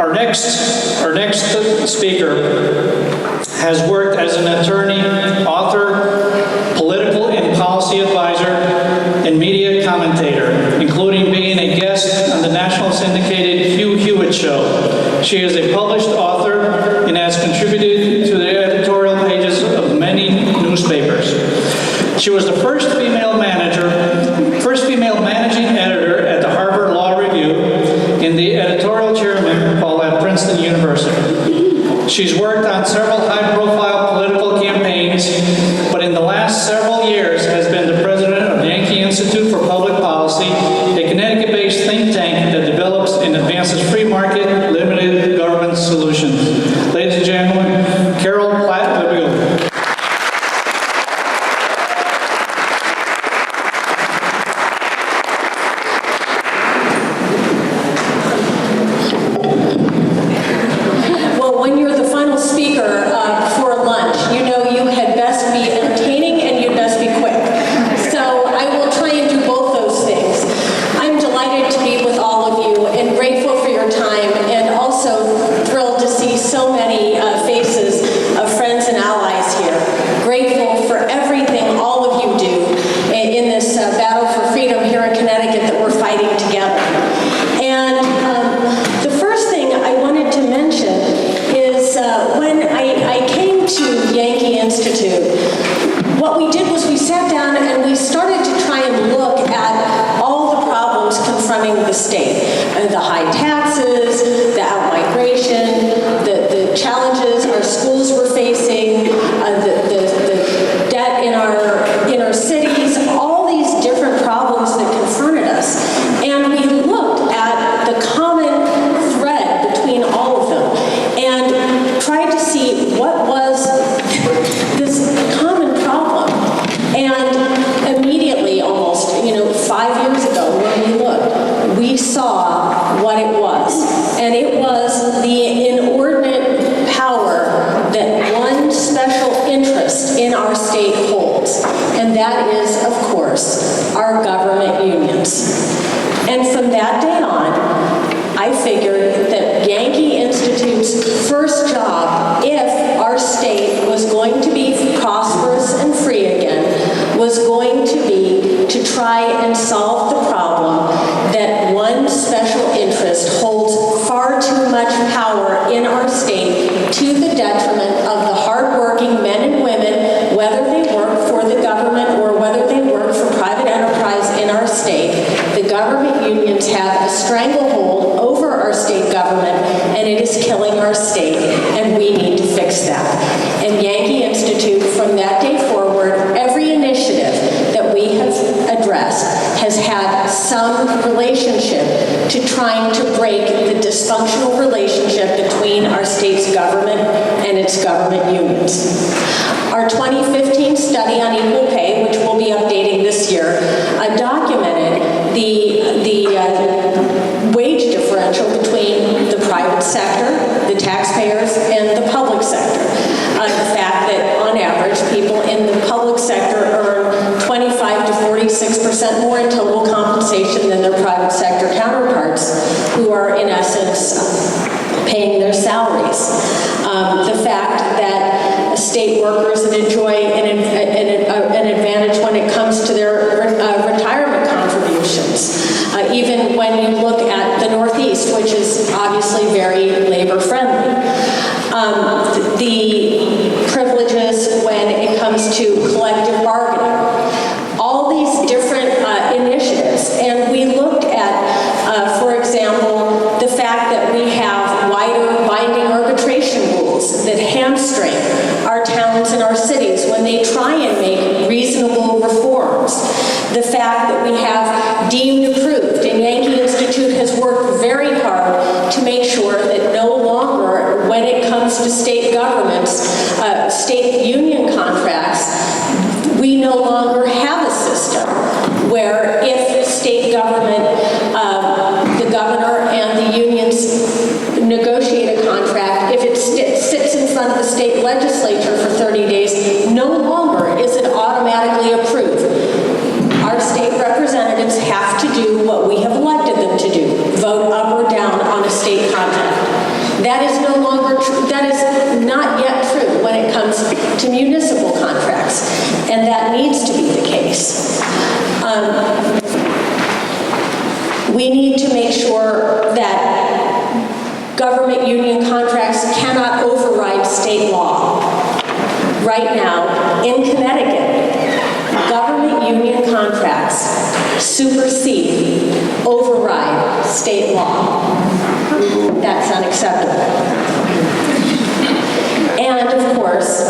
Our next speaker has worked as an attorney, author, political and policy advisor, and media commentator, including being a guest on the national syndicated Hugh Hewitt Show. She is a published author and has contributed to the editorial pages of many newspapers. She was the first female managing editor at the Harvard Law Review and the editorial chairman while at Princeton University. She's worked on several high-profile political campaigns, but in the last several years has been the president of the Yankee Institute for Public Policy, a Connecticut-based think tank that develops and advances free market, limited government solutions. Ladies and gentlemen, Carol Platt Libeau. Our 2015 study on equal pay, which we'll be updating this year, documented the wage differential between the private sector, the taxpayers, and the public sector. The fact that, on average, people in the public sector earn 25 to 46% more in total compensation than their private sector counterparts, who are, in essence, paying their salaries. The fact that state workers enjoy an advantage when it comes to their retirement contributions. Even when you look at the Northeast, which is obviously very labor-friendly. The privileges when it comes to collective bargaining. All these different initiatives. And we looked at, for example, the fact that we have wider binding arbitration rules that hamstring our towns and our cities when they try and make reasonable reforms. The fact that we have deemed approved, and Yankee Institute has worked very hard to make sure that no longer, when it comes to state governments, state union contracts, we no longer have a system where if state government, the governor and the unions negotiate a contract, if it sits in front of the state legislature for 30 days, no longer is it automatically approved. Our state representatives have to do what we have elected them to do, vote up or down on a state contract. That is no longer true. That is not yet true when it comes to municipal contracts, and that needs to be the case. We need to make sure that government union contracts cannot override state law. Right now, in Connecticut, government union contracts supersede, override state law. That's unacceptable. And of course,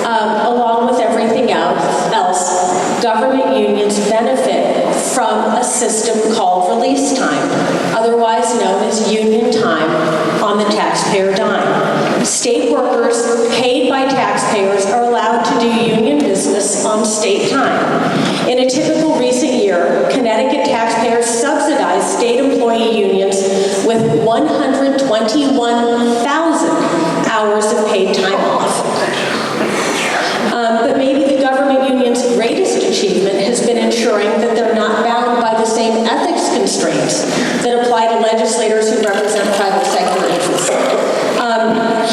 along with everything else, government unions benefit from a system called release time, otherwise known as union time on the taxpayer dime. State workers paid by taxpayers are allowed to do union business on state time. In a typical recent year, Connecticut taxpayers subsidized state employee unions with 121,000 hours of paid time off. But maybe the government union's greatest achievement has been ensuring that they're not bound by the same ethics constraints that apply to legislators who represent private sector interests.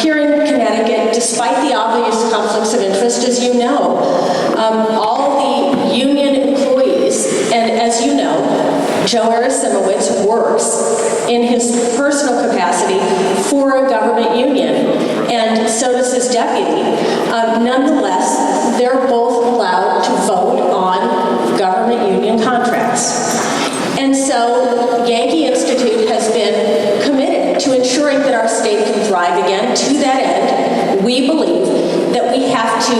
Here in Connecticut, despite the obvious conflicts of interest, as you know, all the union employees, and as you know, Joe Arasimowicz works in his personal capacity for a government union, and so does his deputy. Nonetheless, they're both allowed to vote on government union contracts. And so Yankee Institute has been committed to ensuring that our state can thrive again. To that end, we believe that we have to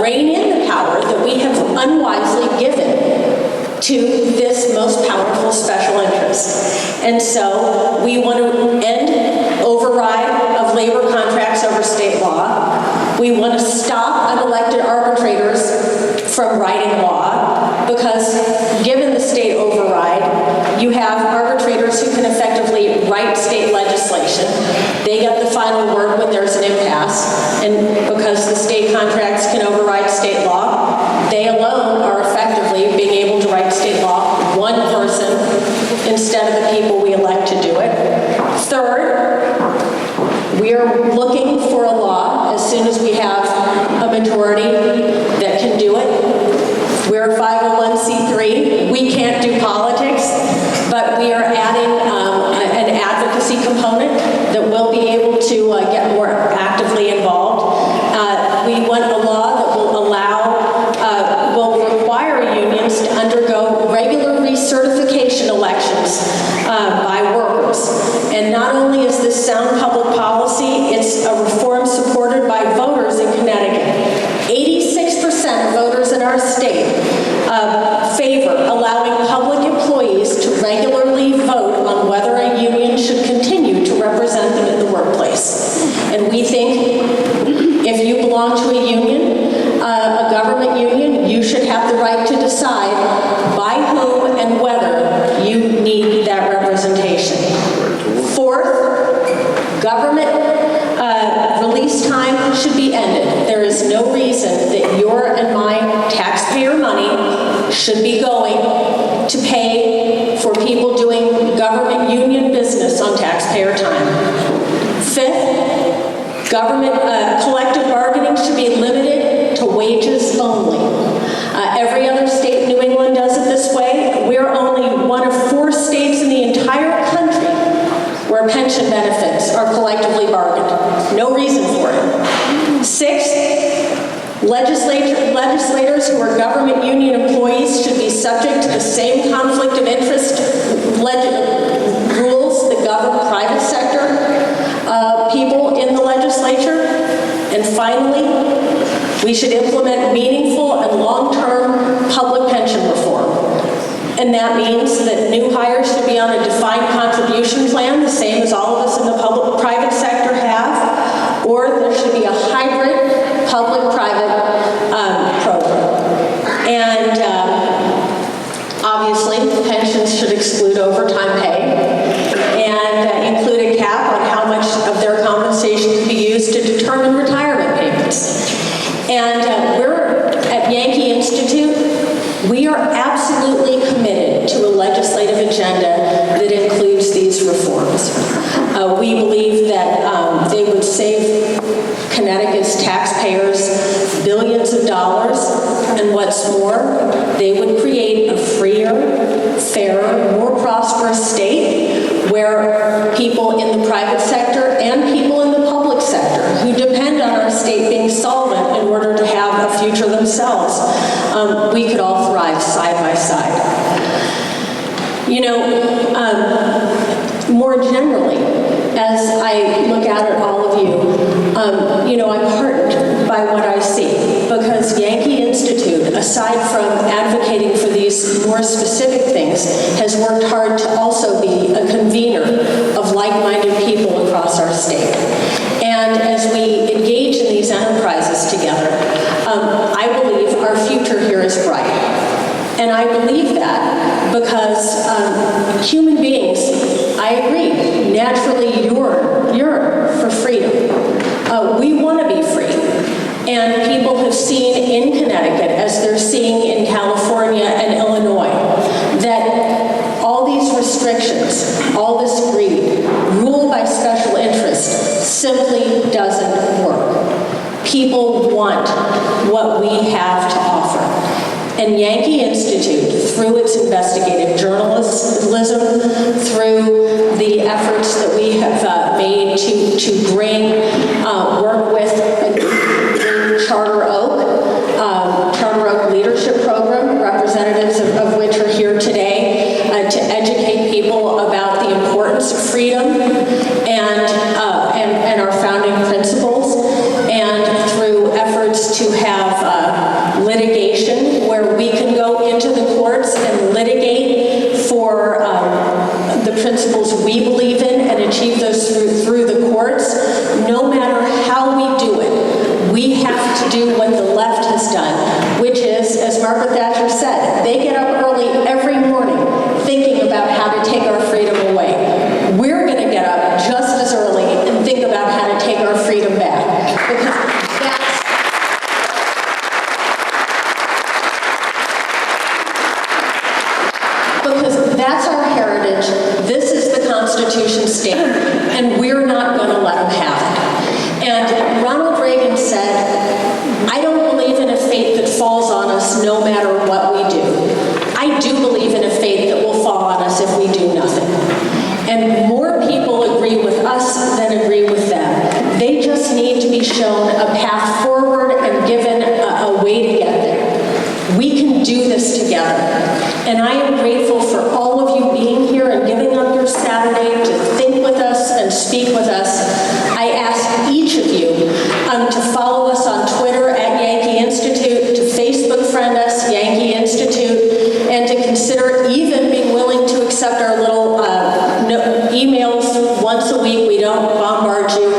rein in the power that we have unwisely given to this most powerful special interest. And so we want to end override of labor contracts over state law. We want to stop unelected arbitrators from writing law, because given the state override, you have arbitrators who can effectively write state legislation. They get the final word when there's an impasse, and because the state contracts can override state law, they alone are effectively being able to write state law, one person, instead of the people we elect to do it. Third, we are looking for a law as soon as we have a majority that can do it. We're a 501c3. We can't do politics, but we are adding an advocacy component that will be able to get more actively involved. We want a law that will will require unions to undergo regular recertification elections by workers. And not only is this sound public policy, it's a reform supported by voters in Connecticut. 86% of voters in our state favor allowing public employees to regularly vote on whether a union should continue to represent them in the workplace. And we think if you belong to a union, a government union, you should have the right to decide by whom and whether you need that representation. Fourth, government release time should be ended. There is no reason that your and my taxpayer money should be going to pay for people doing government union business on taxpayer time. Fifth, government collective bargaining should be limited to wages only. Every other state in New England does it this way. We're only one of 4 states in the entire country where pension benefits are collectively bargained. No reason for it. Sixth, legislators who are government union employees should be subject to the same conflict of interest rules that govern private sector people in the legislature. And finally, we should implement meaningful and long-term public pension reform. And that means that new hires should be on a defined contribution plan, the same as all of us in the private sector have, or there should be a hybrid public-private program. And obviously, pensions should exclude overtime pay and include a cap on how much of their compensation can be used to determine retirement payments. And we're at Yankee Institute, we are absolutely committed to a legislative agenda that includes these reforms. We believe that save Connecticut's taxpayers billions of dollars, and what's more, they would create a freer, fairer, more prosperous state where people in the private sector and people in the public sector who depend on our state being solvent in order to have a future themselves, we could all thrive side by side. You know, more generally, as I look out at all of you, I'm heartened by what I see, because Yankee Institute, aside from advocating for these more specific things, has worked hard to also be a convener of like-minded people across our state. And as we engage in these enterprises together, I believe our future here is bright. And I believe that because human beings, I agree, naturally yearn for freedom. We want to be free. And people have seen in Connecticut, as they're seeing in California and Illinois, that all these restrictions, all this greed, ruled by special interest, simply doesn't work. People want what we have to offer. And Yankee Institute, through its investigative journalism, through the efforts that we have made to bring, work with Charter Oak Leadership Program, representatives of which are here today, to educate people about the importance of freedom and our founding principles, and through efforts to have litigation where we can go into the courts and litigate for the principles we believe in and achieve those through the courts. No matter how we do it, we have to do what the left has done, which is, as Margaret Thatcher said, they get up early every morning thinking about how to take our freedom away. We're going to get up just as early and think about how to take our freedom back. Because that's our heritage. This is the Constitution's stand, and we're not going to let them have it. And Ronald Reagan said, I don't believe in a fate that falls on us no matter what we do. I do believe in a fate that will fall on us if we do nothing. And more people agree with us than agree with them. They just need to be shown a path forward and given a way to get there. We can do this together. And I am grateful for all of you being here and giving up your Saturday to think with us and speak with us. I ask each of you to follow us on Twitter at Yankee Institute, to Facebook friend us, Yankee Institute, and to consider even being willing to accept our little emails once a week. We don't bombard you.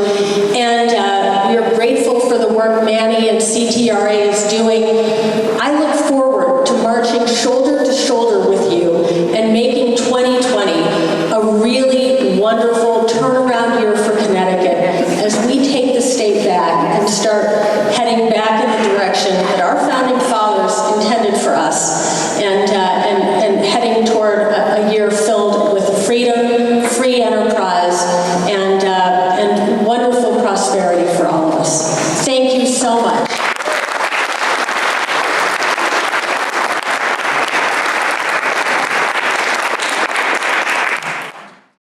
And we are grateful for the work Manny and CTRA is doing. I look forward to marching shoulder to shoulder with you and making 2020 a really wonderful turnaround